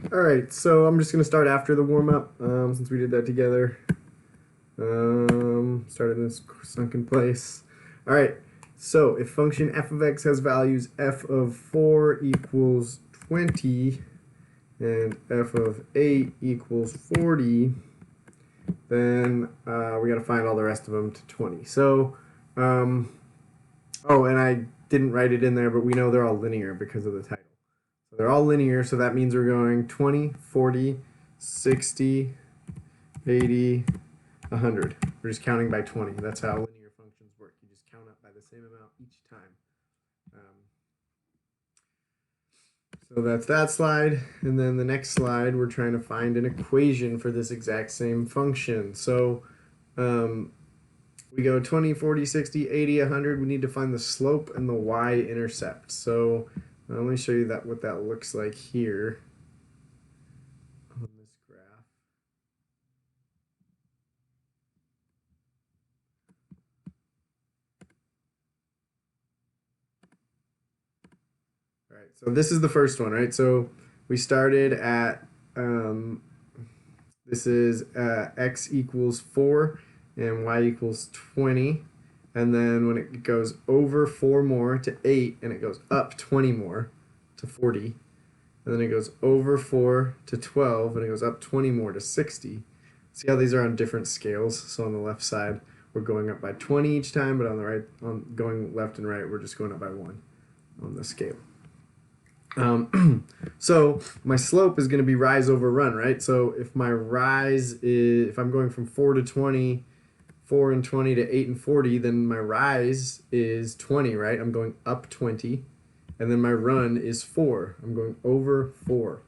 Alright, so I'm just going to start after the warm-up, since we did that together. Started in this sunken place. Alright, so if function f of x has values f of 4 equals 20 and f of 8 equals 40, then we got to find all the rest of them to 20. So, oh, and I didn't write it in there, but we know they're all linear because of the title. So they're all linear, so that means we're going 20, 40, 60, 80, 100. We're just counting by 20. That's how linear functions work. You just count up by the same amount each time. So that's that slide. And then the next slide, we're trying to find an equation for this exact same function. So we go 20, 40, 60, 80, 100. We need to find the slope and the y-intercept. So let me show you what that looks like here on this graph. All right, so this is the first one, right? So we started at, this is x equals 4 and y equals 20. And then when it goes over 4 more to 8, and it goes up 20 more to 40. And then it goes over 4 to 12, and it goes up 20 more to 60. See how these are on different scales? So on the left side, we're going up by 20 each time, but on the right, going left and right, we're just going up by 1 on the scale. So my slope is going to be rise over run, right? So if my rise is, if I'm going from 4 to 20, 4 and 20 to 8 and 40, then my rise is 20, right? I'm going up 20. And then my run is 4. I'm going over 4.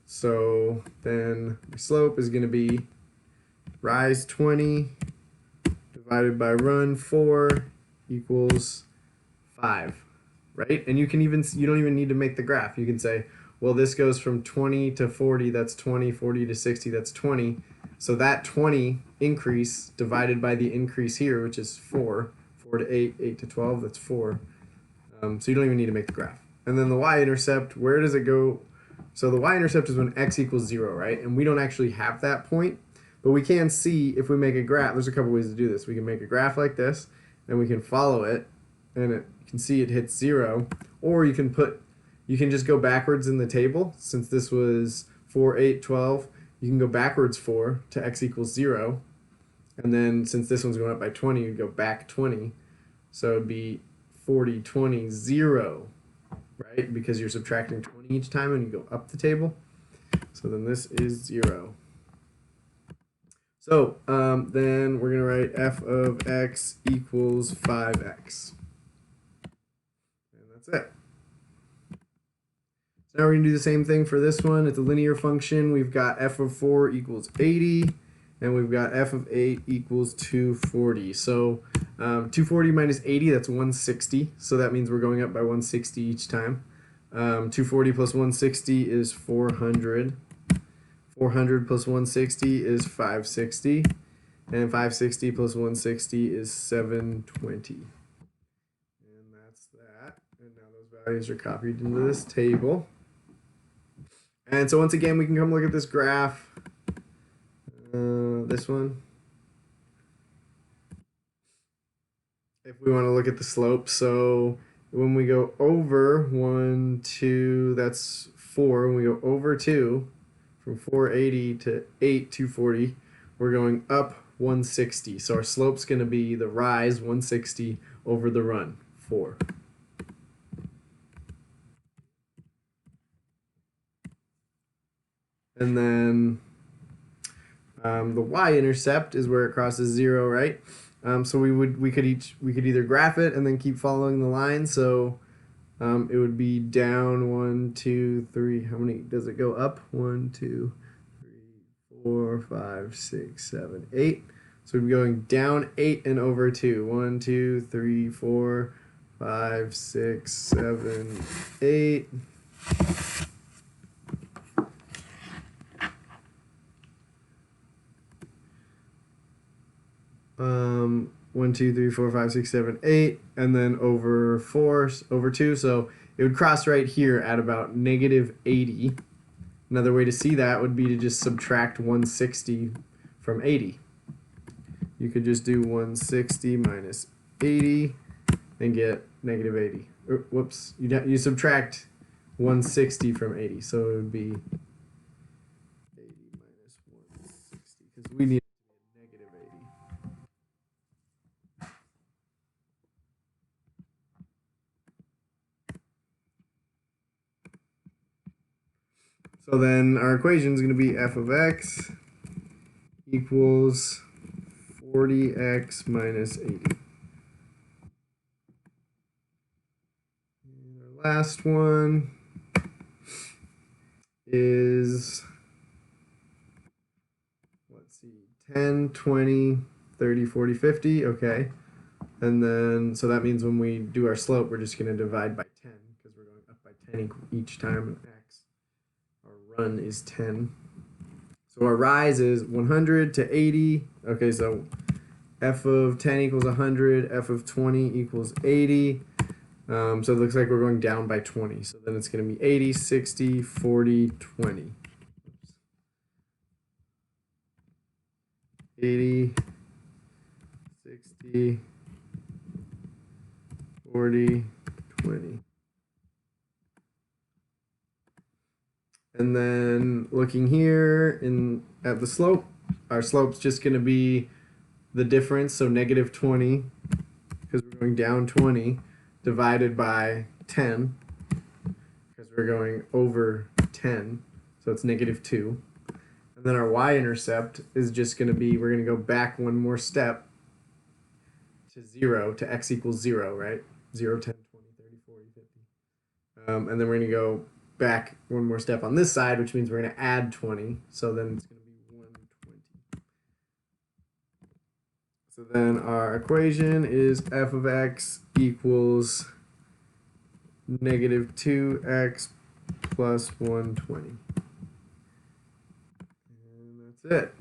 So then my slope is going to be rise 20 divided by run 4 equals 5, right? And you don't even need to make the graph. You can say, well, this goes from 20 to 40, that's 20, 40 to 60, that's 20. So that 20 increase divided by the increase here, which is 4, 4 to 8, 8 to 12, that's 4. So you don't even need to make the graph. And then the y-intercept, where does it go? So the y-intercept is when x equals 0, right? And we don't actually have that point, but we can see if we make a graph. There's a couple ways to do this. We can make a graph like this, and we can follow it, and you can see it hits 0. Or you can just go backwards in the table. Since this was 4, 8, 12, you can go backwards 4 to x equals 0. And then since this one's going up by 20, you'd go back 20. So it'd be 40, 20, 0, right? Because you're subtracting 20 each time and you go up the table. So then this is 0. So then we're going to write f of x equals 5x. And that's it. So now we're going to do the same thing for this one. It's a linear function. We've got f of 4 equals 80. And we've got f of 8 equals 240. So 240 minus 80, that's 160. So that means we're going up by 160 each time. 240 plus 160 is 400. 400 plus 160 is 560. And 560 plus 160 is 720. And that's that. And now those values are copied into this table. And so once again, we can come look at this graph. This one. If we want to look at the slope, so when we go over 1, 2, that's 4. When we go over 2, from 480 to 8, 240, we're going up 160. So our slope's going to be the rise 160 over the run 4. And then the y-intercept is where it crosses 0, right? So we could either graph it and then keep following the line. So it would be down 1, 2, 3. How many does it go up? 1, 2, 3, 4, 5, 6, 7, 8. So we'd be going down 8 and over 2. 1, 2, 3, 4, 5, 6, 7, 8. 1, 2, 3, 4, 5, 6, 7, 8, and then over 4, over 2. So it would cross right here at about negative 80. Another way to see that would be to just subtract 160 from 80. You could just do 160 minus 80 and get negative 80. Whoops, you subtract 160 from 80, so it would be 80 minus 160, because we need negative 80. So then our equation is going to be f of x equals 40x minus 80. And our last one is, let's see, 10, 20, 30, 40, 50. Okay. And then, so that means when we do our slope, we're just going to divide by 10 because we're going up by 10 each time x. Our run is 10. So our rise is 100 to 80. Okay, so f of 10 equals 100, f of 20 equals 80. So it looks like we're going down by 20. So then it's going to be 80, 60, 40, 20. 80, 60, 40, 20. And then looking here at the slope, our slope's just going to be the difference, so negative 20, because we're going down 20, divided by 10, because we're going over 10, so it's negative 2. And then our y-intercept is just going to be, we're going to go back one more step to 0, to x equals 0, right? 0, 10, 20, 30, 40, 50. And then we're going to go back one more step on this side, which means we're going to add 20. So then it's going to be 120. So then our equation is f of x equals negative 2x plus 120. And that's it.